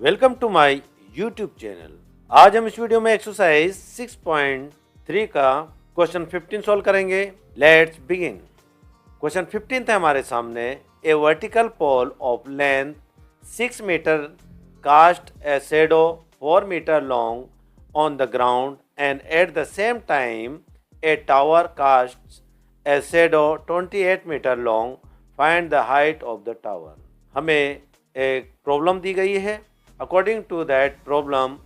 Welcome to my YouTube channel. आज हम इस वीडियो में एक्सरसाइज 6.3 का क्वेश्चन 15 सॉल्व करेंगे। Let's begin. क्वेश्चन 15 है हमारे सामने। A vertical pole of length 6 metre cast a shadow 4 metre long on the ground and at the same time a tower cast a shadow 28 metre long. Find the height of the tower. हमें एक problem दी गई है। According to that problem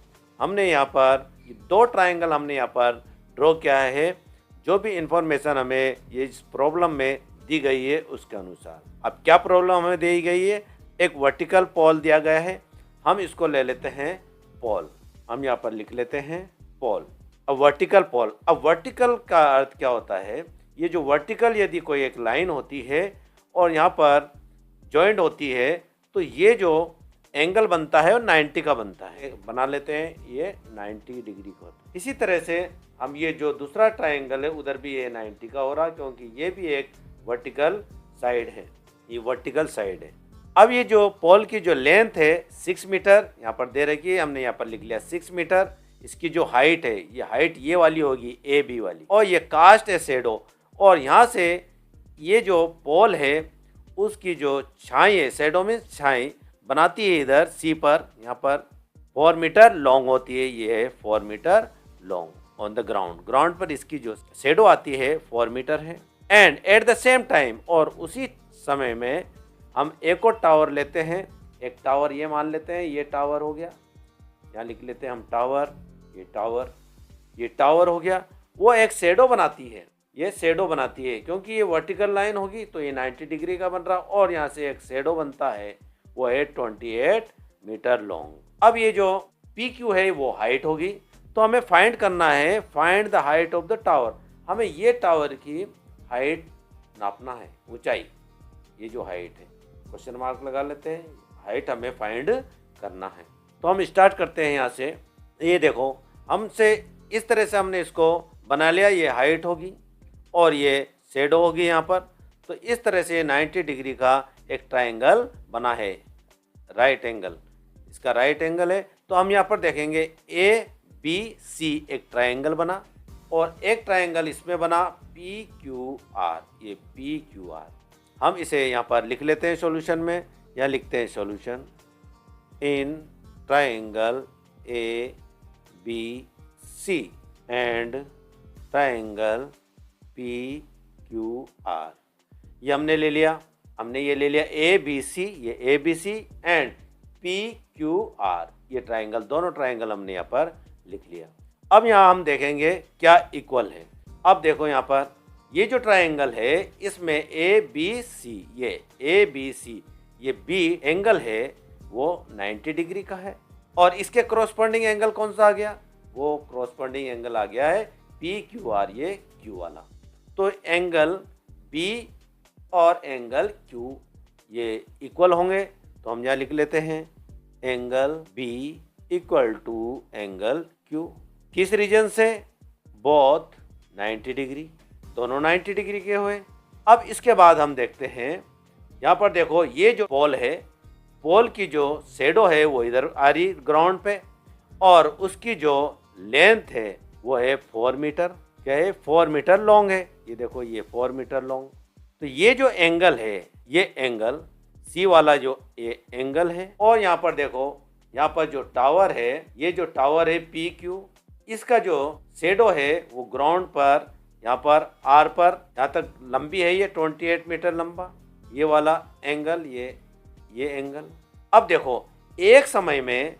हमने यहाँ पर दो triangle हमने यहाँ पर ड्रॉ किया है। जो भी इंफॉर्मेशन हमें ये इस प्रॉब्लम में दी गई है उसके अनुसार। अब क्या प्रॉब्लम हमें दी गई है? एक वर्टिकल पोल दिया गया है, हम इसको ले लेते हैं पोल। हम यहाँ पर लिख लेते हैं पोल। अब वर्टिकल पोल, अब वर्टिकल का अर्थ क्या होता है? ये जो वर्टिकल यदि कोई एक लाइन होती है और यहाँ पर जॉइंट होती है तो ये जो एंगल बनता है और 90 का बनता है। बना लेते हैं, ये 90 डिग्री का होता है। इसी तरह से हम ये जो दूसरा ट्राइंगल है उधर भी ये 90 का हो रहा है, क्योंकि ये भी एक वर्टिकल साइड है। ये वर्टिकल साइड है। अब ये जो पोल की जो लेंथ है 6 मीटर यहाँ पर दे रखी है, हमने यहाँ पर लिख लिया 6 मीटर। इसकी जो हाइट है, ये हाइट ये वाली होगी ए बी वाली, और ये कास्ट है शैडो। और यहाँ से ये जो पोल है उसकी जो छाई है, शैडो में छाई बनाती है इधर सी पर, यहाँ पर 4 मीटर लॉन्ग होती है। ये है 4 metre long on the ground. Ground पर इसकी जो शैडो आती है 4 मीटर है। And at the same time, और उसी समय में हम एक और टावर लेते हैं। एक टावर ये मान लेते हैं, ये टावर हो गया, यहाँ लिख लेते हैं हम टावर। ये टावर, ये टावर हो गया। वो एक शैडो बनाती है, ये शैडो बनाती है, क्योंकि ये वर्टिकल लाइन होगी तो ये 90 डिग्री का बन रहा। और यहाँ से एक शैडो बनता है, वो है 28 मीटर लॉन्ग। अब ये जो पी क्यू है वो हाइट होगी, तो हमें फाइंड करना है, find the height of the tower. हमें ये टावर की हाइट नापना है, ऊंचाई, ये जो हाइट है, क्वेश्चन मार्क लगा लेते हैं। हाइट हमें फाइंड करना है। तो हम स्टार्ट करते हैं यहाँ से। ये देखो, हमसे इस तरह से हमने इसको बना लिया। ये हाइट होगी और ये शैडो होगी यहाँ पर। तो इस तरह से 90 डिग्री का एक ट्राइंगल बना है, राइट एंगल। इसका राइट एंगल है। तो हम यहाँ पर देखेंगे ए बी सी एक ट्राइंगल बना, और एक ट्राइंगल इसमें बना पी क्यू आर, ये पी क्यू आर। हम इसे यहाँ पर लिख लेते हैं सॉल्यूशन में। यहाँ लिखते हैं solution in triangle A B C and triangle P Q R. ये हमने ले लिया, हमने ये ले लिया ए बी सी, ये A B C and P Q R, ये ट्राइंगल, दोनों ट्राइंगल हमने यहाँ पर लिख लिया। अब यहाँ हम देखेंगे क्या इक्वल है। अब देखो यहाँ पर ये जो ट्राइंगल है इसमें ए बी सी, ये ए बी सी, ये बी एंगल है वो 90 डिग्री का है। और इसके क्रॉसपोंडिंग एंगल कौन सा आ गया? वो क्रॉसपोंडिंग एंगल आ गया है पी क्यू आर, ये क्यू वाला। तो एंगल बी और एंगल Q ये इक्वल होंगे। तो हम यहाँ लिख लेते हैं angle B equal to angle Q। किस रीजन से? बोथ 90 डिग्री, दोनों 90 डिग्री के हुए। अब इसके बाद हम देखते हैं, यहाँ पर देखो ये जो पोल है, पोल की जो शैडो है वो इधर आ रही ग्राउंड पे, और उसकी जो लेंथ है वो है 4 मीटर। क्या है? 4 मीटर लॉन्ग है। ये देखो, ये 4 मीटर लॉन्ग। तो ये जो एंगल है, ये एंगल सी वाला जो ये एंगल है। और यहाँ पर देखो, यहाँ पर जो टावर है, ये जो टावर है पी क्यू, इसका जो शैडो है वो ग्राउंड पर, यहाँ पर आर पर, यहाँ तक लंबी है, ये 28 मीटर लंबा ये वाला एंगल, ये एंगल। अब देखो, एक समय में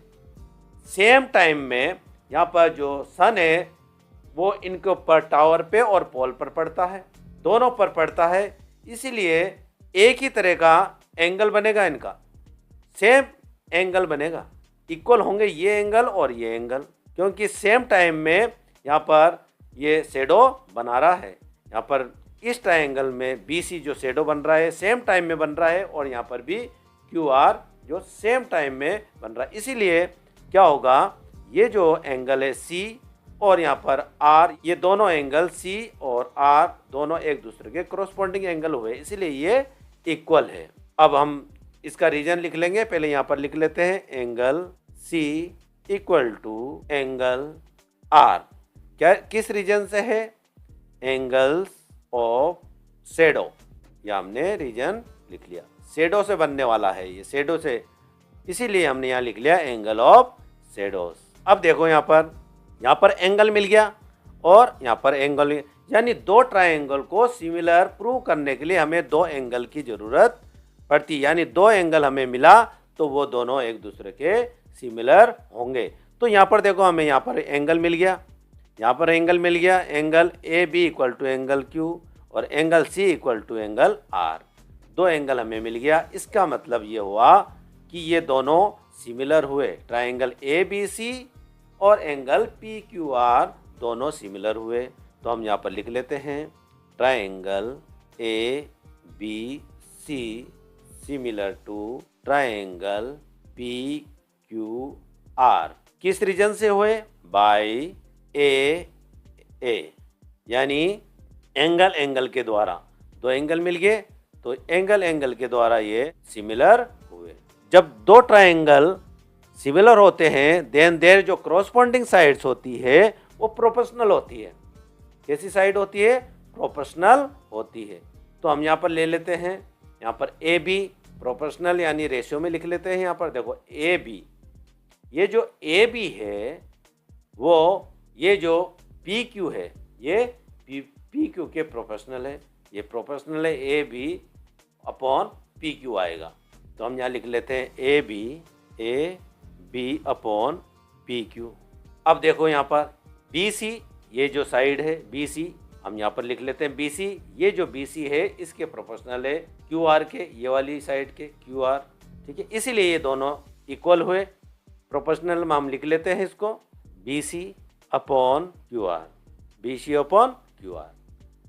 सेम टाइम में यहाँ पर जो सन है वो इनके ऊपर टावर पे और पोल पर पड़ता है, दोनों पर पड़ता है। इसीलिए एक ही तरह का एंगल बनेगा, इनका सेम एंगल बनेगा, इक्वल होंगे ये एंगल और ये एंगल, क्योंकि सेम टाइम में यहाँ पर ये शैडो बना रहा है। यहाँ पर इस ट्राइंगल में बी सी जो शैडो बन रहा है सेम टाइम में बन रहा है, और यहाँ पर भी क्यू आर जो सेम टाइम में बन रहा है। इसीलिए क्या होगा, ये जो एंगल है सी और यहाँ पर आर, ये दोनों एंगल सी और आर दोनों एक दूसरे के क्रॉसपोंडिंग एंगल हुए, इसीलिए ये इक्वल है। अब हम इसका रीजन लिख लेंगे। पहले यहाँ पर लिख लेते हैं angle C equal to angle R. क्या किस रीजन से है? Angles of shadow. या हमने रीजन लिख लिया, शेडो से बनने वाला है ये, शेडो से, इसीलिए हमने यहाँ लिख लिया एंगल ऑफ शेडोज। अब देखो यहाँ पर एंगल मिल गया और यहाँ पर एंगल, यानी दो ट्रायंगल को सिमिलर प्रूव करने के लिए हमें दो एंगल की जरूरत पड़ती, यानी दो एंगल हमें मिला तो वो दोनों एक दूसरे के सिमिलर होंगे। तो यहाँ पर देखो हमें यहाँ पर एंगल मिल गया, यहाँ पर एंगल मिल गया, angle A B equal to angle Q और angle C equal to angle R. दो एंगल हमें मिल गया, इसका मतलब ये हुआ कि ये दोनों सिमिलर हुए, ट्रायंगल ए बी सी और एंगल पी क्यू आर दोनों सिमिलर हुए। तो हम यहाँ पर लिख लेते हैं triangle A B C similar to triangle P Q R. किस रीजन से हुए? बाई ए, यानी एंगल के द्वारा, दो एंगल मिल गए तो एंगल के द्वारा ये सिमिलर हुए। जब दो ट्रायंगल सिमिलर होते हैं देन देयर जो क्रॉसपॉन्डिंग साइड्स होती है वो प्रोपोर्शनल होती है। कैसी साइड होती है? प्रोपोर्शनल होती है। तो हम यहाँ पर ले लेते हैं, यहाँ पर ए बी प्रोपोर्शनल यानी रेशियो में लिख लेते हैं। यहाँ पर देखो ए बी, ये जो ए बी है वो ये जो पी क्यू है ये पी क्यू के प्रोपोर्शनल है, ये प्रोपोर्शनल है, A B upon P Q आएगा। तो हम यहाँ लिख लेते हैं A B upon P Q. अब देखो यहाँ पर बी सी, ये जो साइड है बी सी, हम यहाँ पर लिख लेते हैं बी सी, ये जो बी सी है इसके प्रोपोर्शनल है क्यू आर के, ये वाली साइड के क्यू आर, ठीक है, इसीलिए ये दोनों इक्वल हुए। प्रोपोर्शनल में हम लिख लेते हैं इसको B C upon Q R, B C upon Q R,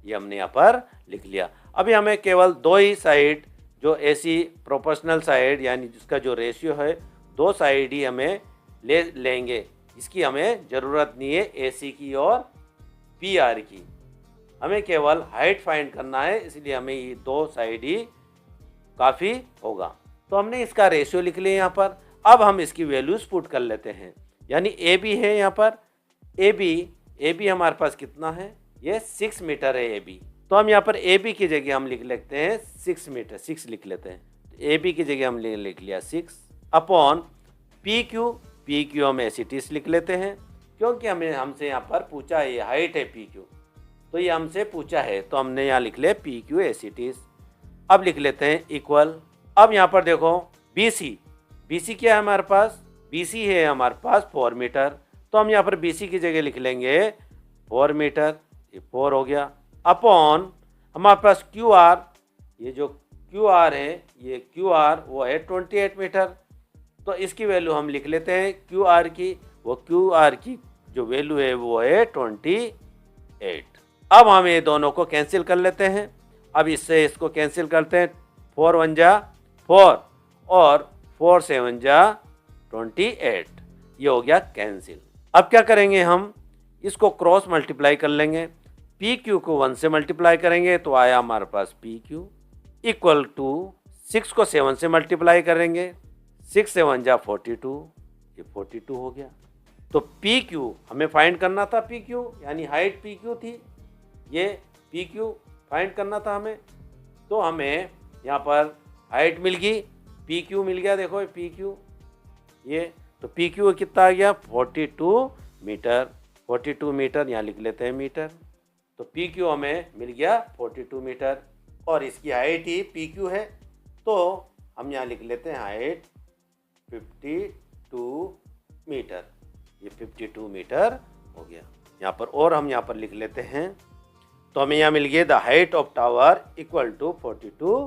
ये हमने यहाँ पर लिख लिया। अभी हमें केवल दो ही साइड, जो ऐसी प्रोपोर्शनल साइड यानी जिसका जो रेशियो है दो साइड ही हमें ले लेंगे, इसकी हमें ज़रूरत नहीं है ए सी की और पी आर की, हमें केवल हाइट फाइंड करना है, इसलिए हमें ये दो साइड ही काफ़ी होगा। तो हमने इसका रेशियो लिख लिया यहाँ पर। अब हम इसकी वैल्यूज पुट कर लेते हैं, यानी ए बी है यहाँ पर, ए बी हमारे पास कितना है? ये 6 मीटर है ए बी। तो हम यहाँ पर ए बी की जगह हम लिख लेते हैं 6 मीटर, 6 लिख लेते हैं। तो ए बी की जगह हम लिख लिया 6 अपॉन पी क्यू हम एसिटिस लिख लेते हैं, क्योंकि हमें हमसे यहाँ पर पूछा है, ये हाइट है पी क्यू, तो ये हमसे पूछा है तो हमने यहाँ लिख लिया पी क्यू एसिटिस। अब लिख लेते हैं इक्वल। अब यहाँ पर देखो बी सी क्या है हमारे पास? बी सी है हमारे पास 4 मीटर, तो हम यहाँ पर बी सी की जगह लिख लेंगे 4 मीटर, ये 4 हो गया, अपॉन हमारे पास क्यू आर, ये जो क्यू आर है ये क्यू आर वो है 28 मीटर, तो इसकी वैल्यू हम लिख लेते हैं क्यू आर की, वो क्यू आर की जो वैल्यू है वो है 28। अब हम ये दोनों को कैंसिल कर लेते हैं। अब इससे इसको कैंसिल करते हैं, 4 1 जा 4 और 4 7 जा 28, ये हो गया कैंसिल। अब क्या करेंगे, हम इसको क्रॉस मल्टीप्लाई कर लेंगे, पी क्यू को 1 से मल्टीप्लाई करेंगे तो आया हमारे पास पी क्यू इक्वल टू 6 को 7 से मल्टीप्लाई करेंगे, 6 7 जा 42, ये 42 हो गया। तो पी क्यू हमें फाइंड करना था, पी क्यू यानी हाइट पी क्यू थी, ये पी क्यू फाइंड करना था हमें, तो हमें यहाँ पर हाइट मिल गई, पी क्यू मिल गया, देखो पी क्यू ये, तो पी क्यू कितना आ गया 42 मीटर, 42 मीटर यहाँ लिख लेते हैं मीटर, तो पी क्यू हमें मिल गया 42 मीटर और इसकी हाइट ही पी क्यू है, तो हम यहाँ लिख लेते हैं हाइट 52 मीटर, ये 52 मीटर हो गया यहाँ पर। और हम यहाँ पर लिख लेते हैं, तो हमें यहाँ मिल गया the height of tower equal to 42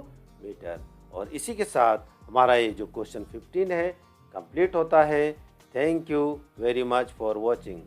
metre. और इसी के साथ हमारा ये जो क्वेश्चन 15 है कंप्लीट होता है। Thank you very much for watching.